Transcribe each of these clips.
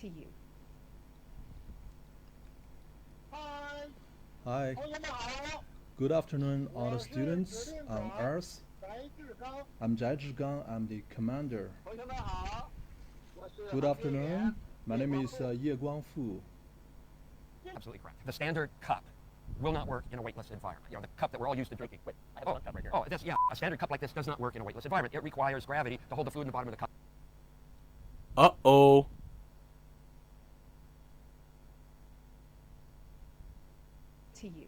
to you. Hi. Good afternoon, all the students on Earth. I'm Zachary K. I'm the commander. Good afternoon. My name is Fu. Absolutely correct. The standard cup will not work in a weightless environment. You know, the cup that we're all used to drinking. Wait, I have a cup right here. Oh, this, yeah. A standard cup like this does not work in a weightless environment. It requires gravity to hold the fluid in the bottom of the cup. Uh-oh. To you.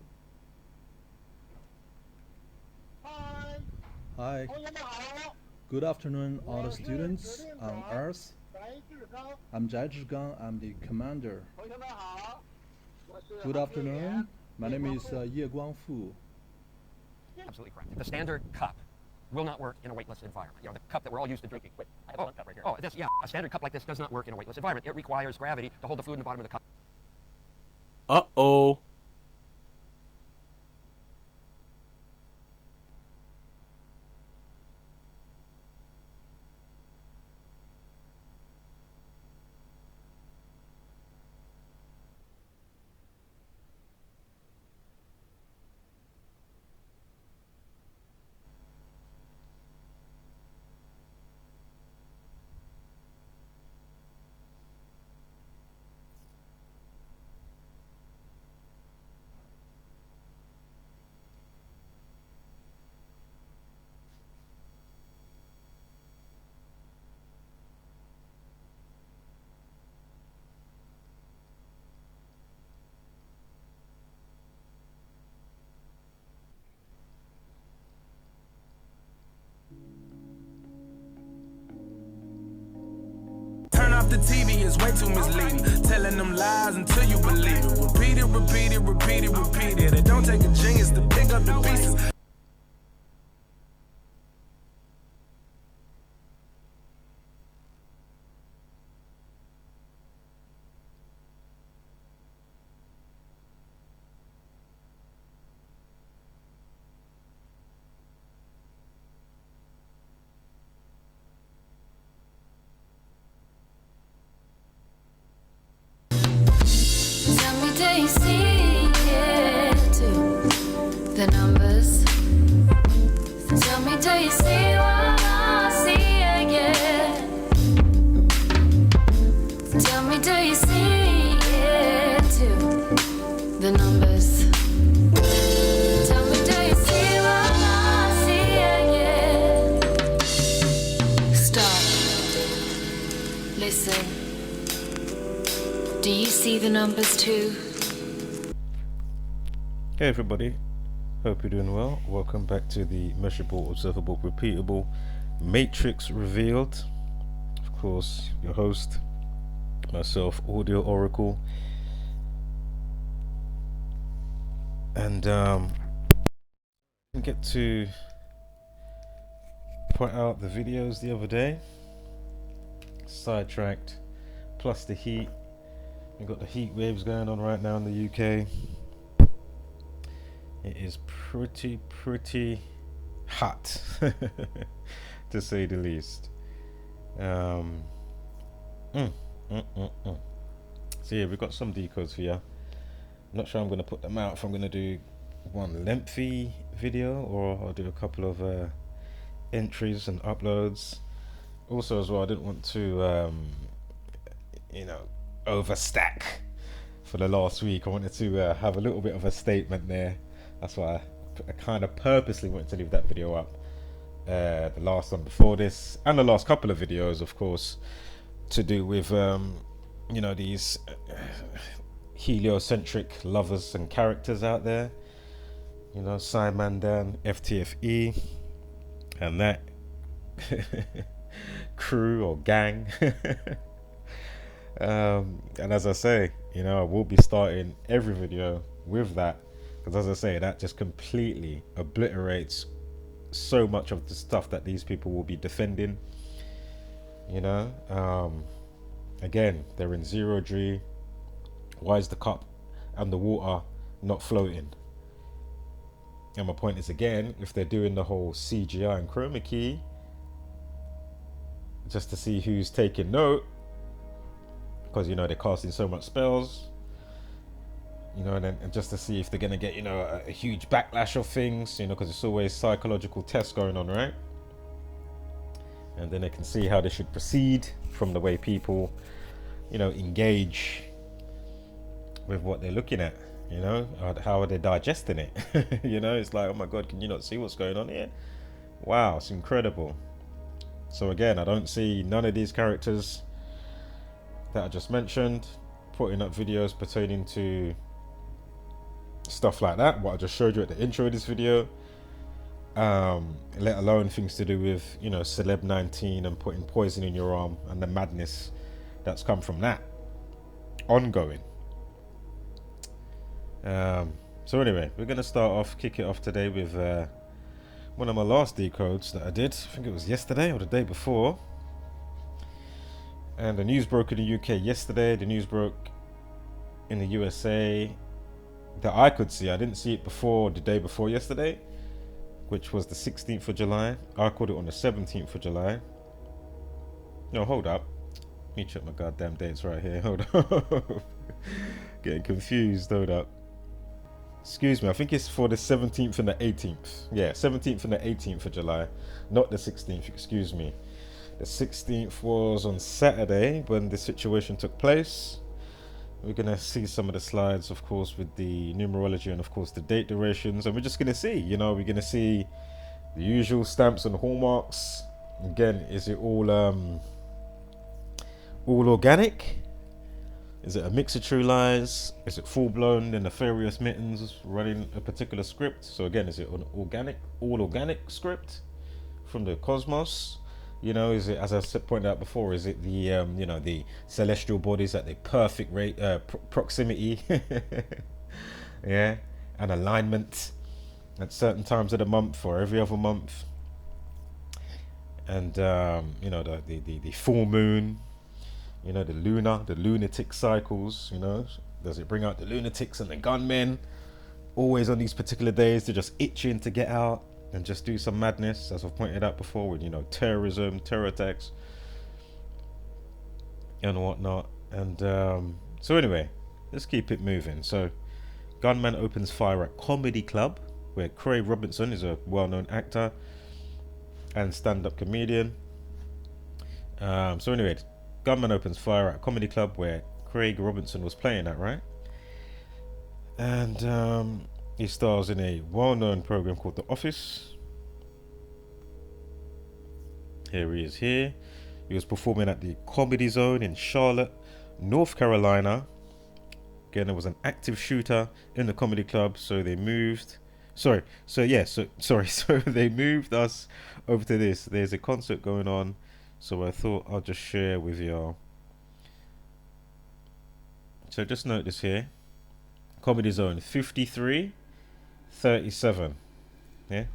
Hi. Good afternoon, all the students on Earth. I'm Zachary K. I'm the commander. Good afternoon. My name is Fu. Absolutely correct. The standard cup will not work in a weightless environment. You know, the cup that we're all used to drinking. Wait, I have a cup right here. Oh, this, yeah. A standard cup like this does not work in a weightless environment. It requires gravity to hold the fluid in the bottom of the cup. Uh-oh. Turn off the TV, it's way too misleading. Telling them lies until you believe it. Repeat it, repeat it, repeat it, repeat it. It don't take a genius to pick up the pieces. Do you see it too? The numbers. Tell me, do you see what I see again? Tell me, do you see it too? The numbers. Tell me, do you see what I see again? Stop. Listen. Do you see the numbers too? Hey everybody, hope you're doing well. Welcome back to the Measurable, Observable, Repeatable Matrix Revealed. Of course, your host, myself, Audio Oracle. And I didn't get to put out the videos the other day. Sidetracked, plus the heat. We've got the heat waves going on right now in the UK. It is pretty hot, to say the least. So yeah, we've got some decos for you. I'm not sure I'm going to put them out, if I'm going to do one lengthy video or I'll do a couple of entries and uploads. Also as well, I didn't want to overstack for the last week. I wanted to have a little bit of a statement there. That's why I kind of purposely wanted to leave that video up. The last one before this, and the last couple of videos, of course, to do with these heliocentric lovers and characters out there. You know, SciManDan, FTFE, and that crew or gang. And as I say, I will be starting every video with that, because as I say, that just completely obliterates so much of the stuff that these people will be defending. Again, they're in 0G. Why is the cup and the water not floating? And my point is, again, if they're doing the whole CGI and chroma key just to see who's taking note, because you know they're casting so much spells, you know, and just to see if they're gonna get, you know, a huge backlash of things, you know, because it's always psychological tests going on, right? And then they can see how they should proceed from the way people, you know, engage with what they're looking at, you know, how are they digesting it? You know, it's like, oh my god, can you not see what's going on here? Wow, it's incredible. So again, I don't see none of these characters that I just mentioned putting up videos pertaining to stuff like that, what I just showed you at the intro of this video, let alone things to do with, you know, Celeb 19 and putting poison in your arm and the madness that's come from that ongoing. So anyway, we're going to kick it off today with one of my last decodes that I did. I think it was yesterday or the day before. And the news broke in the UK yesterday. The news broke in the USA that I could see. I didn't see it before the day before yesterday, which was the 16th of July. I caught it on the 17th of July. No, hold up. Let me check my goddamn dates right here. Hold up. Getting confused. Hold up. Excuse me, I think it's for the 17th and the 18th. Yeah, 17th and the 18th of July, not the 16th, excuse me. The 16th was on Saturday when the situation took place. We're going to see some of the slides, of course, with the numerology and, of course, the date durations. And we're just going to see, you know, we're going to see the usual stamps and hallmarks. Again, is it all organic? Is it a mix of true lies? Is it full-blown and nefarious mittens running a particular script? So again, is it an all organic script from the cosmos? You know, is it, as I pointed out before, is it the you know, the celestial bodies at the perfect rate, proximity, yeah, and alignment at certain times of the month or every other month, and you know, the full moon. You know, the lunatic cycles, you know, does it bring out the lunatics and the gunmen always on these particular days? They're just itching to get out and just do some madness, as I've pointed out before, with, you know, terrorism, terror attacks and whatnot. And so anyway, let's keep it moving. So gunman opens fire at comedy club where Craig Robinson is a well-known actor and stand-up comedian. So anyway, gunman opens fire at a comedy club where Craig Robinson was playing at, right? And he stars in a well-known program called The Office. Here he is here. He was performing at the Comedy Zone in Charlotte, North Carolina. Again, there was an active shooter in the comedy club, so they moved. So they moved us over to this. There's a concert going on. So I thought I'll just share with y'all. So just note this here. Comedy Zone 5337. Yeah.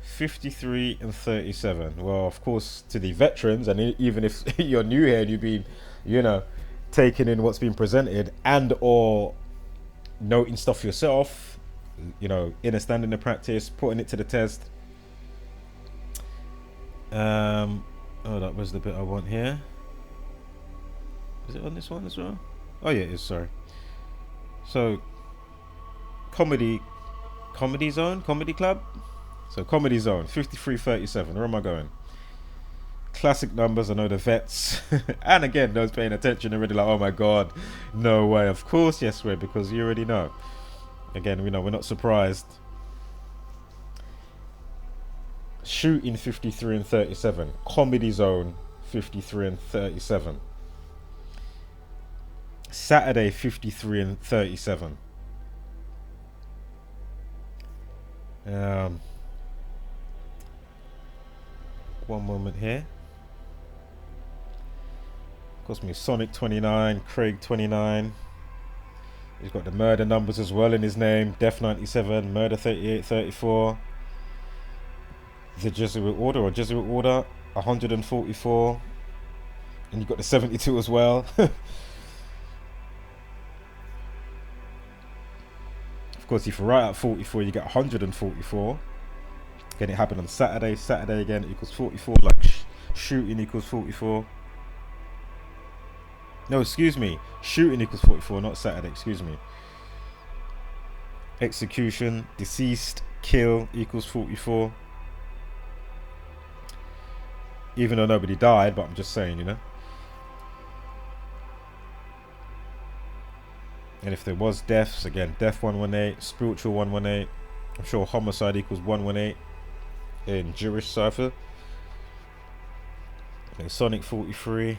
53 and 37. Well, of course, to the veterans, and even if you're new here and you've been, you know, taking in what's been presented and or noting stuff yourself, you know, understanding the practice, putting it to the test. Oh, that was the bit I want here. Is it on this one as well? Oh yeah, it is, sorry. So comedy zone, comedy club. So comedy zone 5337. Where am I going? Classic numbers. I know the vets and again those paying attention already like, oh my god, no way. Of course yes way, because you already know. Again, we know, we're not surprised. Shooting 53 and 37. Comedy Zone 53 and 37. Saturday 53 and 37. One moment here. Cost me Sonic 29, Craig 29. He's got the murder numbers as well in his name. Death 97, Murder 38, 34. The Jesuit Order 144. And you've got the 72 as well. Of course, if you write out 44, you get 144. Again, it happened on Saturday. Saturday again equals 44, like Shooting equals 44. No, excuse me. Shooting equals 44, not Saturday, excuse me. Execution, deceased, kill equals 44. Even though nobody died, but I'm just saying, you know. And if there was deaths, again, death 118, spiritual 118. I'm sure homicide equals 118 in Jewish cipher. Okay, Sonic 43.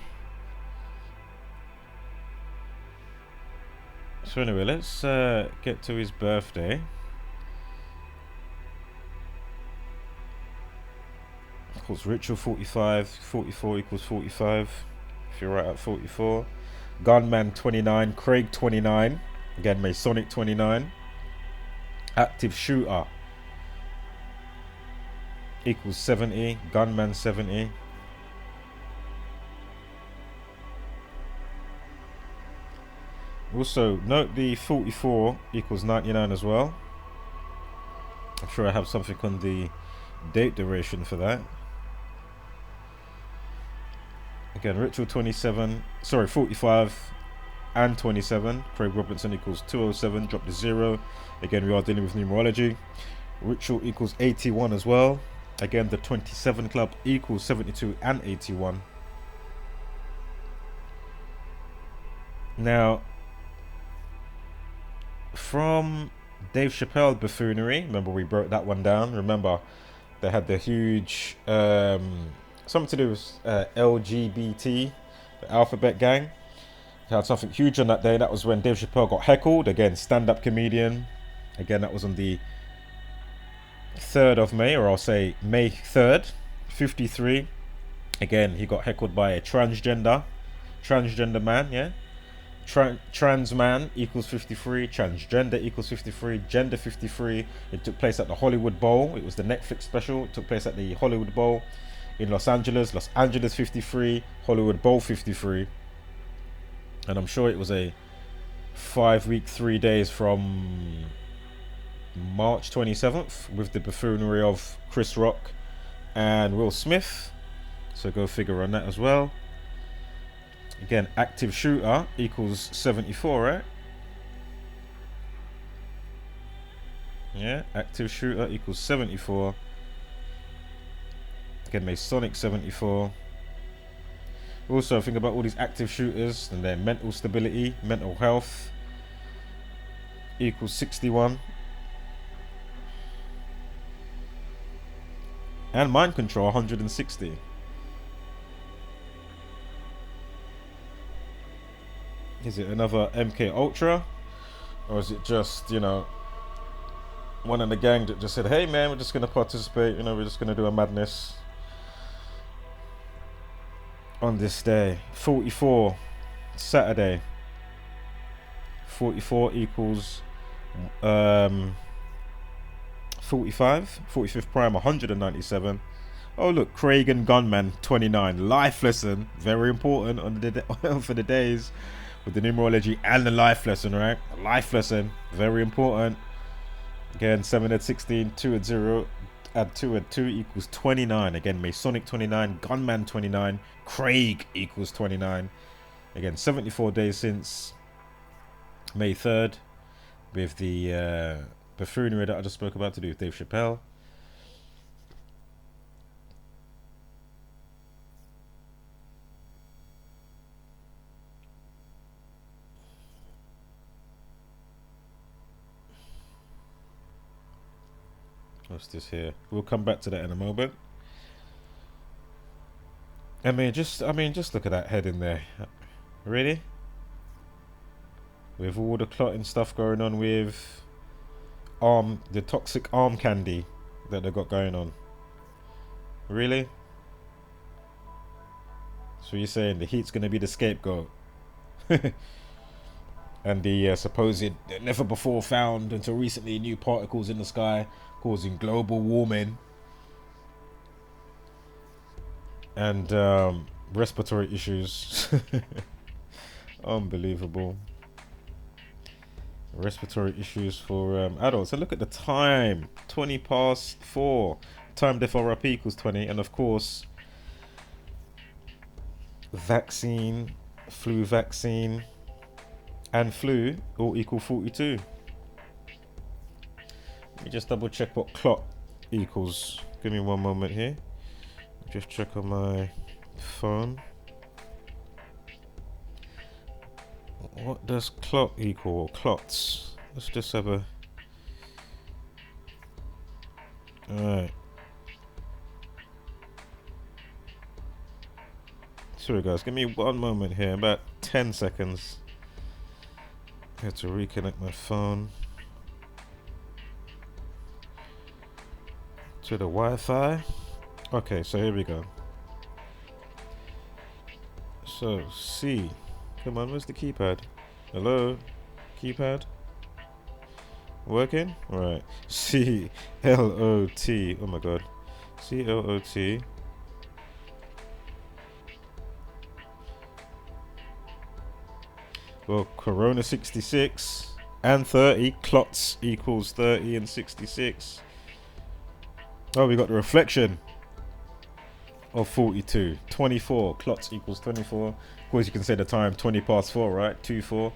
So anyway, let's get to his birthday. Of course, ritual 45, 44 equals 45. If you're right at 44. Gunman 29, Craig 29. Again, Masonic 29. Active shooter equals 70. Gunman 70. Also, note the 44 equals 99 as well. I'm sure I have something on the date duration for that. Again, ritual 27, sorry, 45 and 27. Craig Robinson equals 207, drop the 0. Again, we are dealing with numerology. Ritual equals 81 as well. Again, the 27 club equals 72 and 81. Now, from Dave Chappelle buffoonery, remember we broke that one down. Remember, they had the huge something to do with LGBT, the Alphabet Gang. They had something huge on that day. That was when Dave Chappelle got heckled. Again, stand-up comedian. Again, that was on the 3rd of May, or I'll say May 3rd, 53. Again, he got heckled by a transgender man, yeah. Trans man equals 53, transgender equals 53, gender 53. It took place at the Hollywood Bowl. It was the Netflix special. It took place at the Hollywood Bowl in Los Angeles 53, Hollywood Bowl 53. And I'm sure it was a 5-week, 3 days from March 27th with the buffoonery of Chris Rock and Will Smith. So go figure on that as well. Again, active shooter equals 74, right? Yeah, active shooter equals 74. Again, Masonic 74. Also, think about all these active shooters and their mental stability, mental health equals 61. And mind control 160. Is it another MK Ultra? Or is it just, you know, one in the gang that just said, hey man, we're just going to participate, you know, we're just going to do a madness on this day. 44, Saturday. 44 equals 45. 45th prime, 197. Oh look, Craig and Gunman 29. Life lesson, very important on the for the days with the numerology and the life lesson, right? Life lesson, very important. Again, 7 at 16, 2 at 0, add 2 at 2 equals 29. Again, Masonic 29, Gunman 29, Craig equals 29. Again, 74 days since May 3rd with the buffoonery that I just spoke about to do with Dave Chappelle. What's this here? We'll come back to that in a moment. I mean, just look at that head in there. Really? With all the clotting stuff going on with the toxic arm candy that they got going on. Really? So you're saying the heat's gonna be the scapegoat? And the supposed never before found until recently new particles in the sky causing global warming and respiratory issues. Unbelievable. Respiratory issues for adults. And look at the time, 20 past 4. Time diff RRP equals 20, and of course vaccine, flu vaccine, and flu all equal 42. Let me just double check what clot equals. Give me one moment here. Just check on my phone. What does clot equal, or clots? Let's just have a... Alright. Sorry guys, give me one moment here, about 10 seconds. I have to reconnect my phone to the Wi-Fi. Okay, so here we go. So C, come on, where's the keypad? Hello, keypad? Working? Right. C-L-O-T. Oh my god. C-L-O-T. Well, Corona 66 and 30. Clots equals 30 and 66. Oh, we got the reflection of 42. 24. Clots equals 24. Of course, you can say the time 20 past 4, right? 2-4.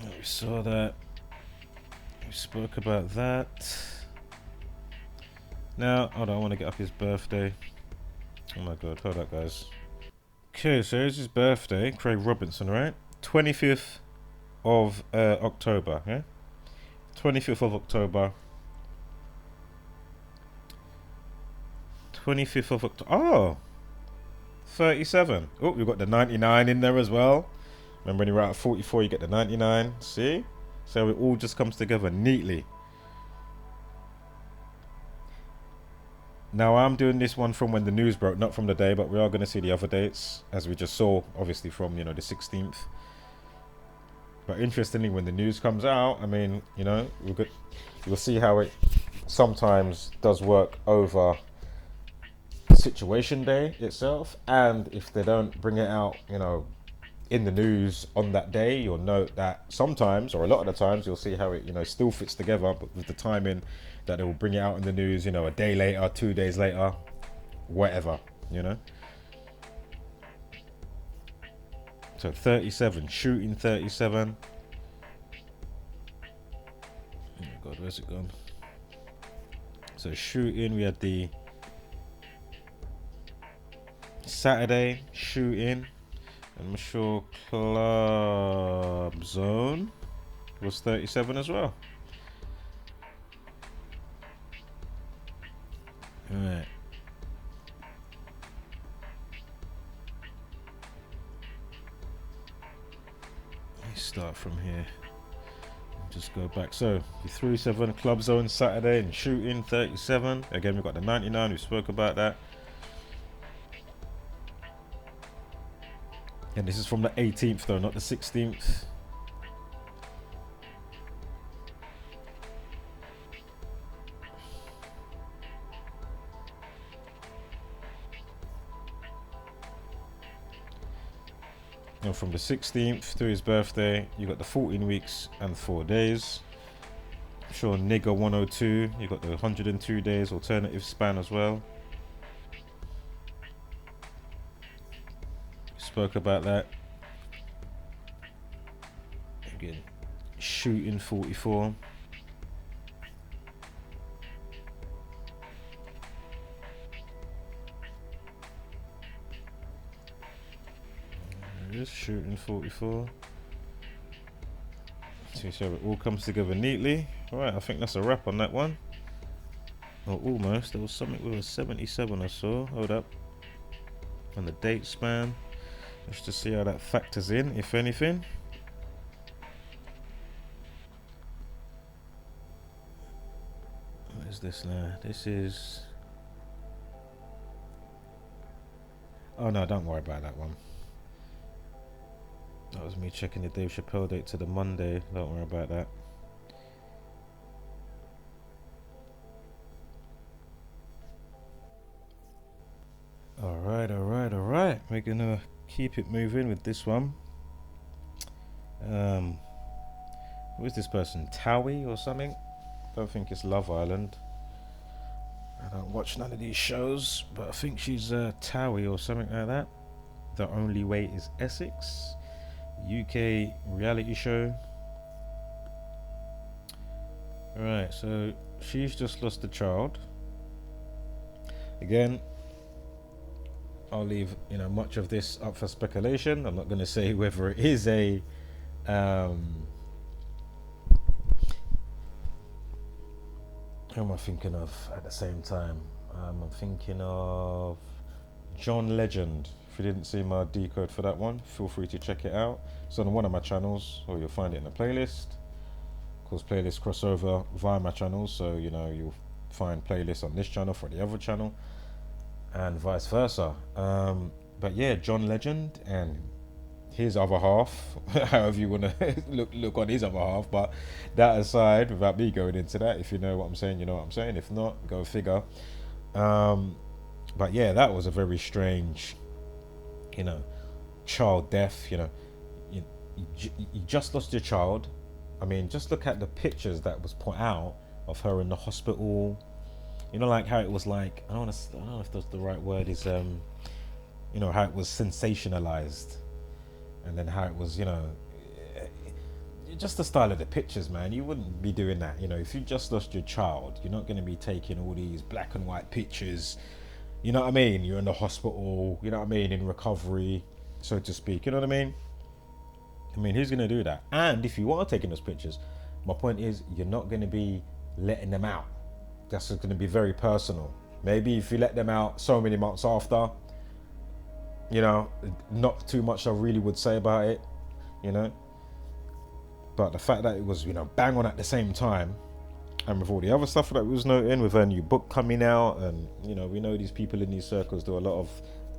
We saw that. We spoke about that. Now, hold on, I want to get up his birthday. Oh my god, hold up, guys. Okay, so here's his birthday, Craig Robinson, right? 25th of October, yeah? 25th of October. 25th of October. Oh! 37. Oh, we've got the 99 in there as well. Remember when you're out at 44, you get the 99. See? So it all just comes together neatly. Now I'm doing this one from when the news broke, not from the day, but we are going to see the other dates, as we just saw, obviously from, you know, the 16th. But interestingly, when the news comes out, I mean, you know, you'll see how it sometimes does work over the situation day itself, and if they don't bring it out, you know, in the news on that day, you'll note that sometimes, or a lot of the times, you'll see how it, you know, still fits together, but with the timing that they will bring it out in the news, you know, a day later, 2 days later, whatever, you know. So 37, shooting 37. Oh my god, where's it gone? So shooting, we had the Saturday shooting. I'm sure Club Zone was 37 as well. Alright. Let's start from here. Just go back. So, the 37 Club Zone Saturday and shooting 37. Again, we've got the 99. We spoke about that. And this is from the 18th though, not the 16th. And from the 16th to his birthday, you got the 14 weeks and 4 days. I'm sure Nigger 102, you got the 102 days alternative span as well. Spoke about that. Again, shooting 44. There it is, shooting 44. See how it all comes together neatly. Alright, I think that's a wrap on that one. Or almost. There was something with a 77 I saw. Hold up. On the date span. Let's just see how that factors in, if anything. What is this now? This is... Oh no, don't worry about that one. That was me checking the Dave Chappelle date to the Monday. Don't worry about that. Alright. We're gonna keep it moving with this one. Who is this person? T.O.W.I.E or something? Don't think it's Love Island. I don't watch none of these shows, but I think she's T.O.W.I.E or something like that. The Only Way is Essex, UK reality show. Right, so she's just lost a child. Again, I'll leave much of this up for speculation. I'm not going to say whether it is a who am I thinking of at the same time? I'm thinking of John Legend. If you didn't see my decode for that one, feel free to check it out. It's on one of my channels, or you'll find it in a playlist. Of course, playlists cross over via my channels, so you'll find playlists on this channel for the other channel, and vice versa. But yeah, John Legend and his other half, however you want to look on his other half. But that aside, without me going into that, if you know what I'm saying, you know what I'm saying. If not, go figure. But yeah, that was a very strange, child death. You just lost your child. I mean, just look at the pictures that was put out of her in the hospital. Like how it was like, I don't know if that's the right word, is how it was sensationalized. And then how it was, just the style of the pictures, man. You wouldn't be doing that. If you just lost your child, you're not going to be taking all these black and white pictures. You know what I mean? You're in the hospital, in recovery, so to speak. You know what I mean? Who's going to do that? And if you are taking those pictures, my point is, you're not going to be letting them out. That's going to be very personal. Maybe if you let them out so many months after, not too much I really would say about it, but the fact that it was, bang on at the same time, and with all the other stuff that we was noting, with her new book coming out, and we know these people in these circles do a lot of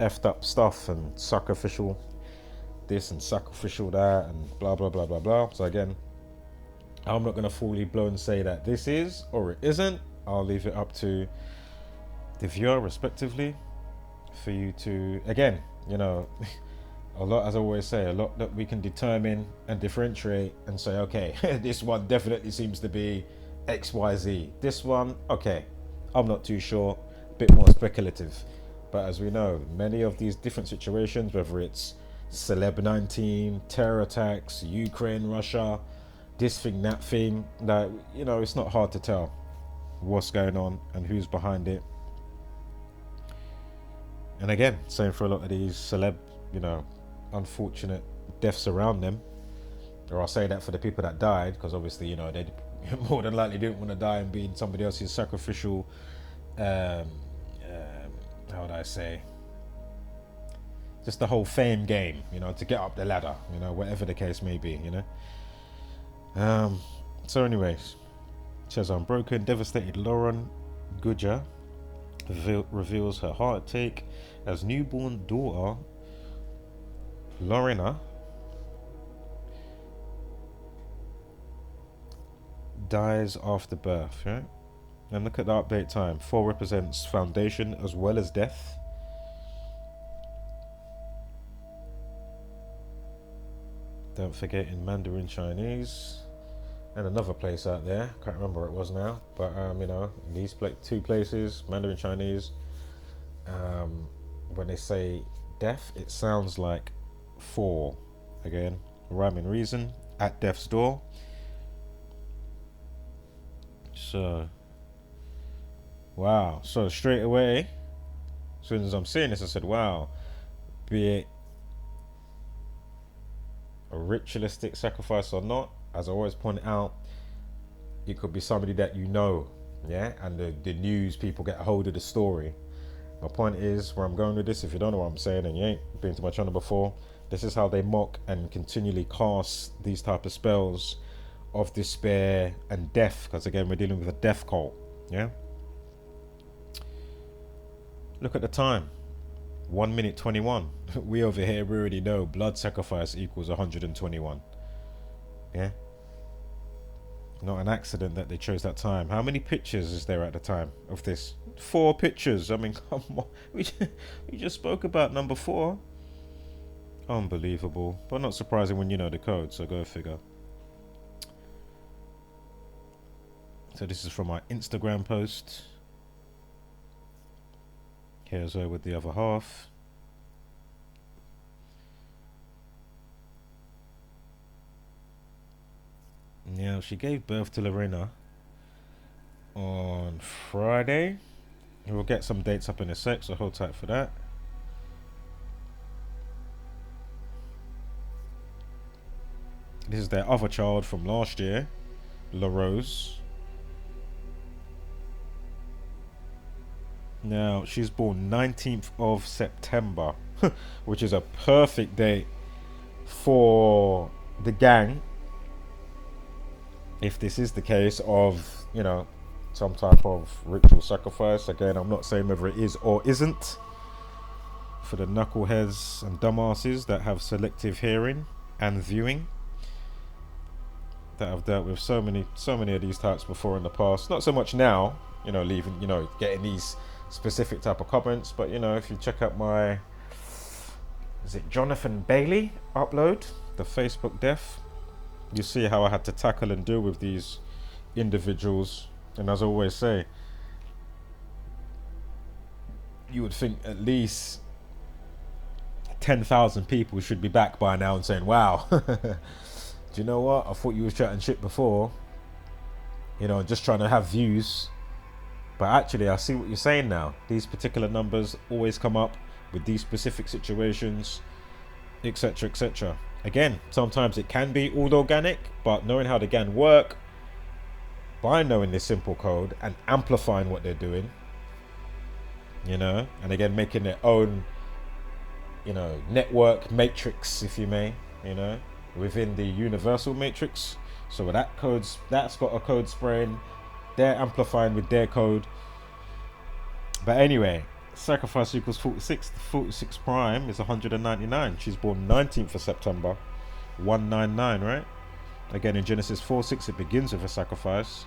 effed up stuff and sacrificial this and sacrificial that and blah blah blah blah blah. So again, I'm not going to fully blown say that this is or it isn't. I'll leave it up to the viewer respectively for you to, again, a lot, as I always say, a lot that we can determine and differentiate and say, okay, this one definitely seems to be XYZ. This one, okay, I'm not too sure, a bit more speculative. But as we know, many of these different situations, whether it's Celeb 19, terror attacks, Ukraine, Russia, this thing, that thing, that, it's not hard to tell what's going on and who's behind it. And again, same for a lot of these celeb, unfortunate deaths around them. Or I'll say that for the people that died, because obviously, they more than likely didn't want to die and be in somebody else's sacrificial, how would I say, just the whole fame game, to get up the ladder, whatever the case may be, So anyways, it says, unbroken, devastated Lauren Goodger reveals her heartache as newborn daughter Lorena dies after birth, right? And look at the update time. 4 represents foundation as well as death. Don't forget, in Mandarin Chinese, and another place out there, can't remember where it was now, but these two places, Mandarin Chinese, when they say death, it sounds like 4. Again, rhyming reason, at death's door. So, wow. So straight away, as soon as I'm seeing this, I said, wow, be it a ritualistic sacrifice or not, as I always point out, it could be somebody that yeah, and the news people get a hold of the story. My point is, where I'm going with this, if you don't know what I'm saying and you ain't been to my channel before, this is how they mock and continually cast these type of spells of despair and death, because again, we're dealing with a death cult, yeah? Look at the time, 1 minute 21. We over here, we already know blood sacrifice equals 121, yeah? Not an accident that they chose that time. How many pictures is there at the time of this? 4 pictures. I mean, come on. We just spoke about number 4. Unbelievable. But not surprising when you know the code, so go figure. So this is from my Instagram post. Here's her with the other half. Now, she gave birth to Lorena on Friday. We'll get some dates up in a sec, so hold tight for that. This is their other child from last year, La Rose. Now, she's born 19th of September, which is a perfect date for the gang. If this is the case of, you know, some type of ritual sacrifice. Again, I'm not saying whether it is or isn't. For the knuckleheads and dumbasses that have selective hearing and viewing, that I've dealt with so many of these types before in the past. Not so much now, you know, getting these specific type of comments, but you know, if you check out my, is it Jonathan Bailey upload, the Facebook death, you see how I had to tackle and deal with these individuals. And as I always say, you would think at least 10,000 people should be back by now and saying, wow, do you know what? I thought you was chatting shit before, you know, just trying to have views. But actually, I see what you're saying now. These particular numbers always come up with these specific situations, etc., etc. Again, sometimes it can be all organic, but knowing how the gang work, by knowing this simple code and amplifying what they're doing, you know, and again making their own, you know, network matrix, if you may, you know, within the universal matrix. So that's got a code spraying, they're amplifying with their code. But anyway, sacrifice equals 46. The 46 prime is 199. She's born 19th of September, 199, right? Again, in Genesis 4:6, it begins with a sacrifice.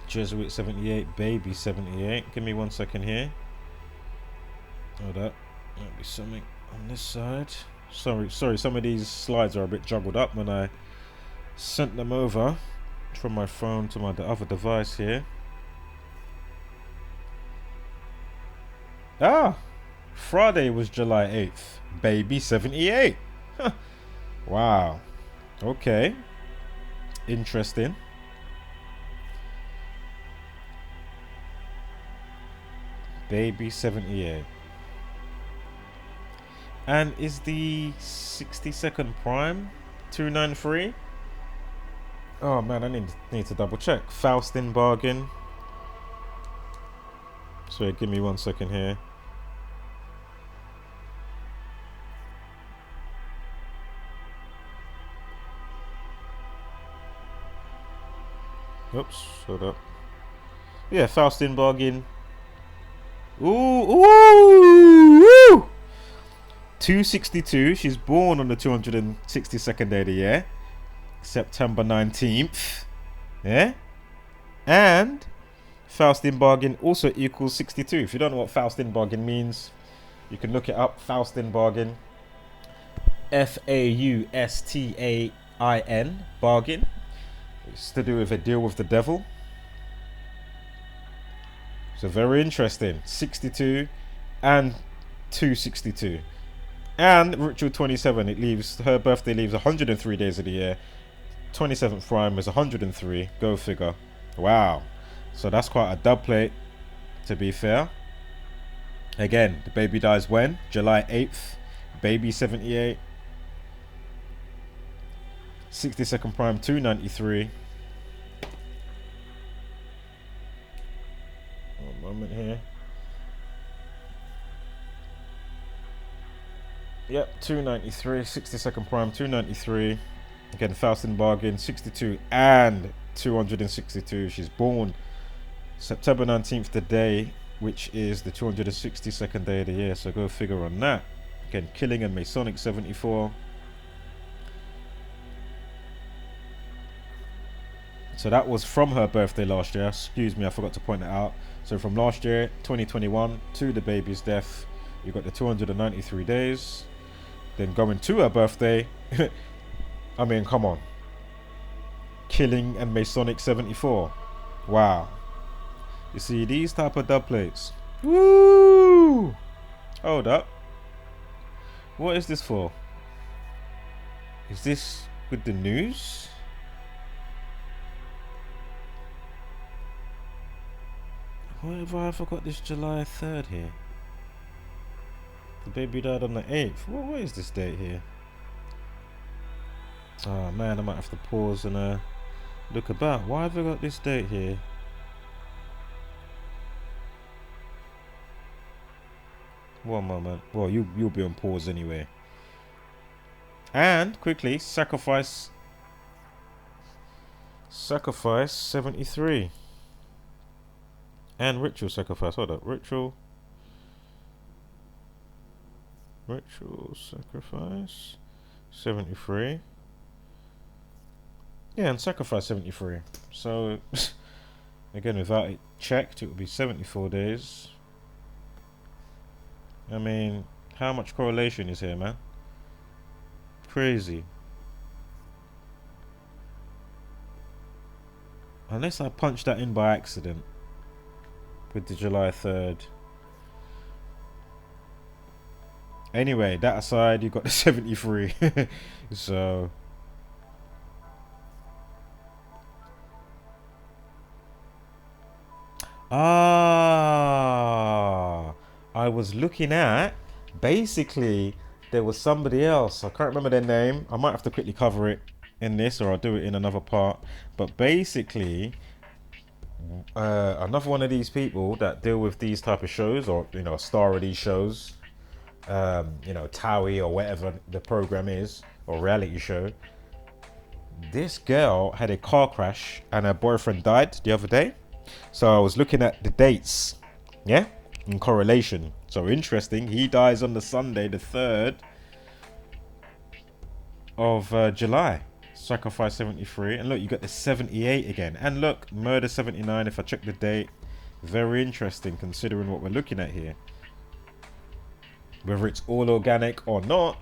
Jesuit 78, baby 78. Give me 1 second here. Hold up. There'll be something on this side. Sorry, some of these slides are a bit juggled up when I sent them over from my phone to my other device here. Ah! Friday was July 8th. Baby 78. Wow. Okay. Interesting. Baby 78. And is the 62nd prime 293? Oh man, I need to double check. Faustin bargain. Sorry, give me 1 second here. Oops, hold up. Yeah, Faustin bargain. Ooh! 262. She's born on the 262nd day of the year, September 19th. Yeah? And Faustin bargain also equals 62. If you don't know what Faustin bargain means, you can look it up. Faustin bargain. Faustain bargain. It's to do with a deal with the devil. So very interesting. 62 and 262. And ritual 27, it leaves, her birthday leaves 103 days of the year. 27th prime is 103. Go figure. Wow. So that's quite a dub plate, to be fair. Again, the baby dies when? July 8th. Baby 78. 62nd prime 293. One moment here. Yep, 293. 62nd prime 293. Again, Faustin bargain 62 and 262. She's born September 19th today, which is the 262nd day of the year. So go figure on that. Again, Killing and Masonic 74. So that was from her birthday last year. Excuse me, I forgot to point that out. So from last year, 2021, to the baby's death, you got the 293 days. Then going to her birthday, I mean, come on. Killing and Masonic 74. Wow. You see these type of dub plates. Woo! Hold up. What is this for? Is this with the news? Why have I forgot this July 3rd here? The baby died on the 8th. What is this date here? Oh man, I might have to pause and look about. Why have I got this date here? One moment. Well, you'll be on pause anyway. And quickly, sacrifice 73. And ritual sacrifice. Hold up. Ritual sacrifice 73. Yeah, and sacrifice 73. So again, without it checked, it would be 74 days. I mean, how much correlation is here, man? Crazy. Unless I punched that in by accident with the July 3rd. Anyway, that aside, you got the 73. So I was looking at, basically there was somebody else, I can't remember their name, I might have to quickly cover it in this or I'll do it in another part, but basically another one of these people that deal with these type of shows, or you know, a star of these shows, you know, T.O.W.I.E or whatever the program is, or reality show. This girl had a car crash and her boyfriend died the other day. So I was looking at the dates, yeah, in correlation. So interesting, he dies on the Sunday, the 3rd of July. Sacrifice 73, and look, you got the 78 again, and look, murder 79. If I check the date, very interesting considering what we're looking at here. Whether it's all organic or not,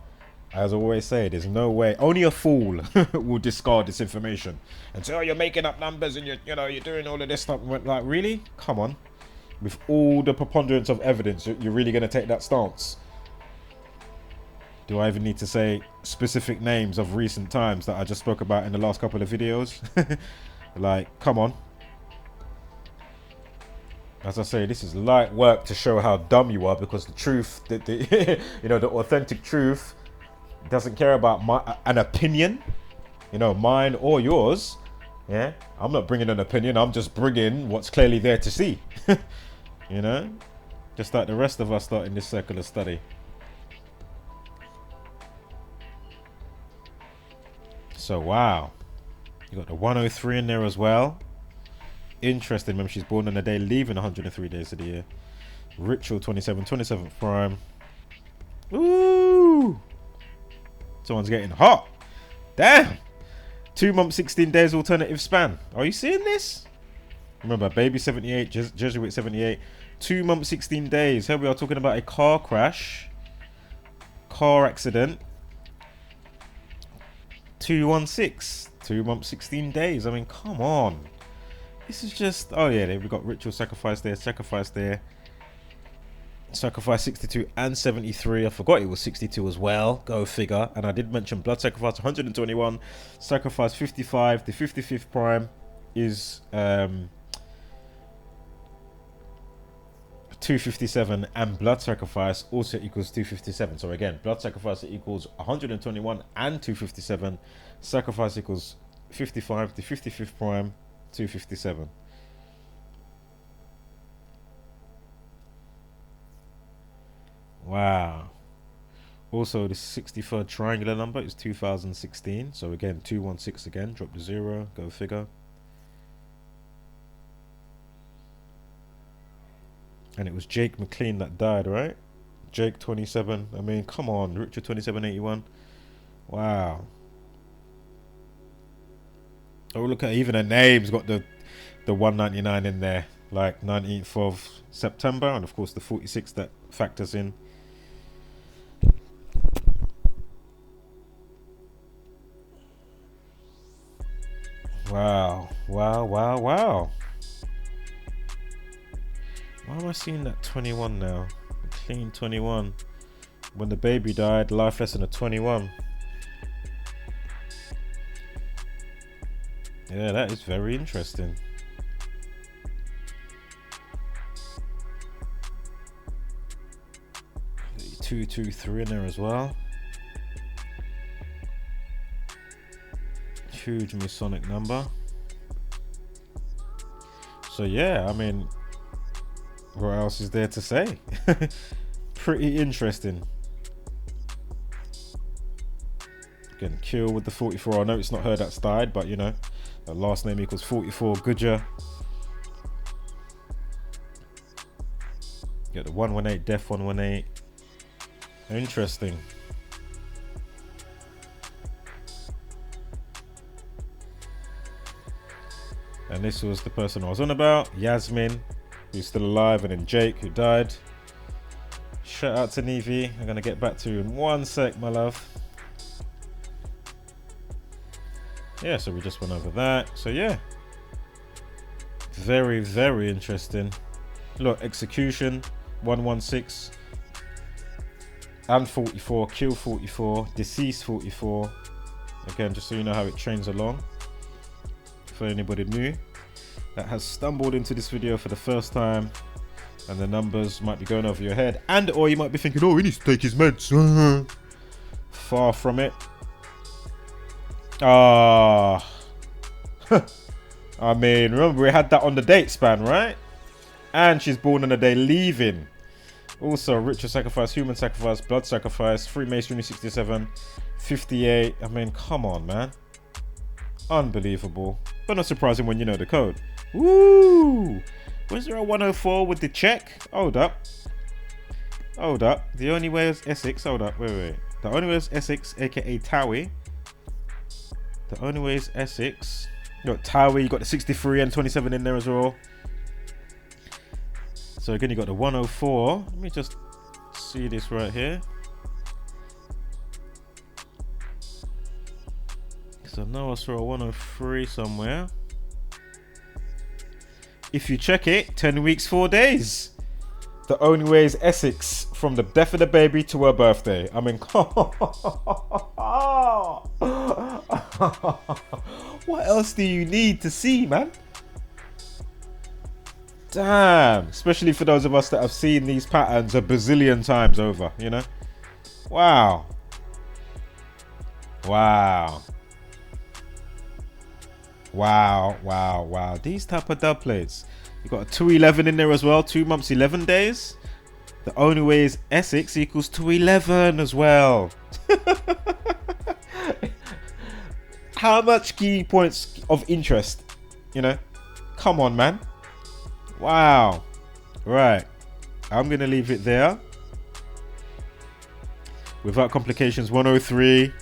as I always say, there's no way, only a fool will discard this information and say, oh, you're making up numbers and you're doing all of this stuff. Like, really? Come on. With all the preponderance of evidence, you're really going to take that stance? Do I even need to say specific names of recent times that I just spoke about in the last couple of videos? Like, come on. As I say, this is light work to show how dumb you are, because the truth, the you know, the authentic truth doesn't care about an opinion, you know, mine or yours. Yeah, I'm not bringing an opinion, I'm just bringing what's clearly there to see. You know, just like the rest of us starting this circular study. So wow, you got the 103 in there as well. Interesting. Remember, she's born on the day, leaving 103 days of the year. Ritual 27th prime. Ooh, someone's getting hot. Damn. 2 months 16 days alternative span. Are you seeing this? Remember, baby 78, Jesuit 78. 2 months 16 days. Here we are talking about a car crash, car accident. 216. 2 months 16 days. I mean, come on. This is just, oh yeah, we got ritual sacrifice there, sacrifice there. Sacrifice 62 and 73. I forgot it was 62 as well. Go figure. And I did mention blood sacrifice 121. Sacrifice 55. The 55th prime is 257, and blood sacrifice also equals 257. So again, blood sacrifice equals 121 and 257. Sacrifice equals 55. The 55th prime, 257. Wow. Also, the 63rd triangular number is 2016. So again, 216 again. Drop the 0. Go figure. And it was Jake McLean that died, right? Jake 27. I mean, come on. Richard 2781. Wow. Oh, look at even the names got the 199 in there. Like 19th of September. And of course the 46 that factors in. Wow. Wow, wow, wow. Why am I seeing that 21 now? A clean 21. When the baby died, life lesson of 21. Yeah, that is very interesting. 223 in there as well. Huge Masonic number. So yeah, I mean, what else is there to say? Pretty interesting. Again, kill with the 44. I know it's not her that's died, but you know, her last name equals 44. Goodger. Get the 118, death 118. Interesting. And this was the person I was on about, Yasmin, who's still alive, and then Jake, who died. Shout out to Nevi. I'm gonna get back to you in one sec, my love. Yeah, so we just went over that. So yeah, very, very interesting. Look, execution 116 and 44, kill 44, deceased 44. Again, just so you know how it trains along. For anybody new that has stumbled into this video for the first time, and the numbers might be going over your head, and or you might be thinking, oh, he needs to take his meds. Far from it. I mean, remember we had that on the date span, right? And she's born on a day leaving. Also, ritual sacrifice, human sacrifice, blood sacrifice, Freemasonry 67, 58. I mean, come on, man. Unbelievable. But not surprising when you know the code. Woo! Was there a 104 with the check? Hold up. Hold up. The only way is Essex. Hold up. Wait. The only way is Essex, aka T.O.W.I.E. The only way is Essex. You got T.O.W.I.E, you got the 63 and 27 in there as well. So again, you got the 104. Let me just see this right here. So now I saw a 103 somewhere. If you check it, 10 weeks, 4 days. The only way is Essex, from the death of the baby to her birthday. I mean, what else do you need to see, man? Damn. Especially for those of us that have seen these patterns a bazillion times over, you know? Wow. Wow. Wow, wow, wow. These type of dub plates. You got a 211 in there as well. 2 months, 11 days. The only way is Essex equals 211 as well. How much key points of interest? You know? Come on, man. Wow. Right. I'm going to leave it there. Without complications, 103.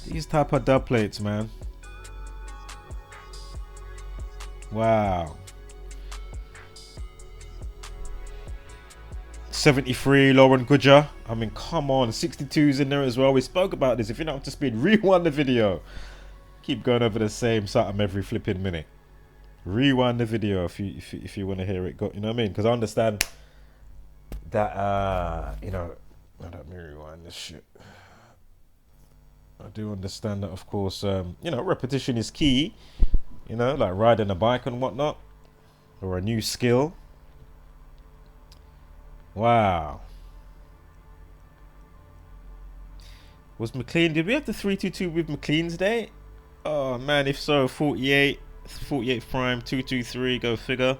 These type of dub plates, man. Wow. 73, Lauren Goodger. I mean, come on. 62's in there as well. We spoke about this. If you're not up to speed, rewind the video. Keep going over the same something every flipping minute. Rewind the video if you want to hear it go. You know what I mean? Because I understand that you know. Let me rewind this shit. I do understand that, of course. You know, repetition is key. You know, like riding a bike and whatnot, or a new skill. Wow. Was McLean? Did we have the 322 with McLean's day? Oh man, if so, 48 prime 223. Go figure.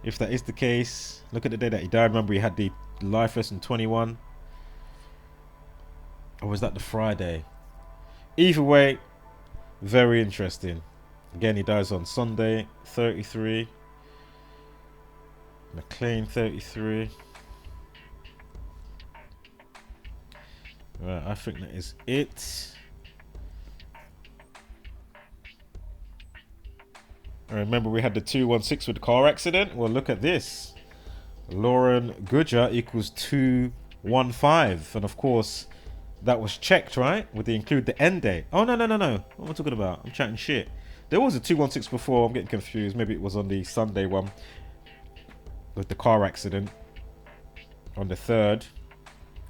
If that is the case, look at the day that he died. Remember, he had the life lesson 21. Or was that the Friday? Either way, very interesting. Again, he dies on Sunday, 33. McLean, 33. Right, I think that is it. I remember we had the 216 with the car accident. Well, look at this. Lauren Goodger equals 215. And of course, that was checked, right? Would they include the end date? Oh, no. What am I talking about? I'm chatting shit. There was a 216 before. I'm getting confused. Maybe it was on the Sunday one. with the car accident on the 3rd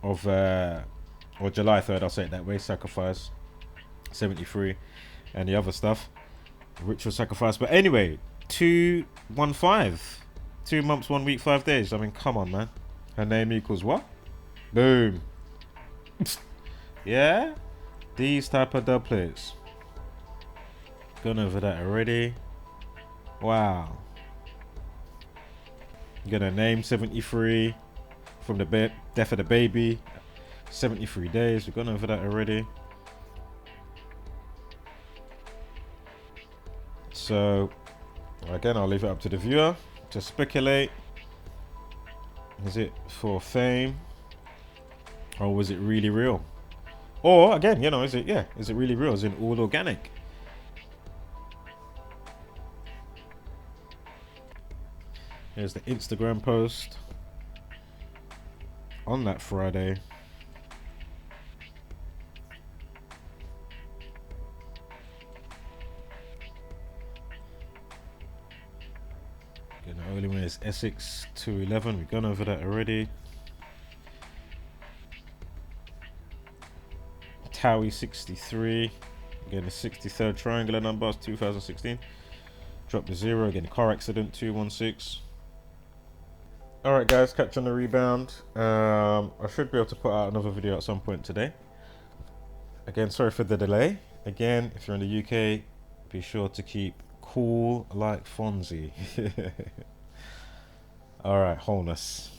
of or July 3rd, I'll say it that way, sacrifice 73 and the other stuff, ritual sacrifice. But anyway, 215, 2 months 1 week 5 days. I mean, come on, man. Her name equals what? Boom. Yeah, these type of dub plates. Gone over that already. Wow. Gonna name 73 from the death of the baby. 73 days. We've gone over that already. So again, I'll leave it up to the viewer to speculate. Is it for fame, or was it really real? Or again, you know, is it really real? Is it all organic? Here's the Instagram post on that Friday. Again, the only one is Essex 211. We've gone over that already. T.O.W.I.E 63. Again, the 63rd triangular number, 2016. Drop the 0. Again, car accident 216. Alright guys, catch on the rebound. I should be able to put out another video at some point today. Again, sorry for the delay. Again, if you're in the UK, be sure to keep cool like Fonzie. Alright, wholeness.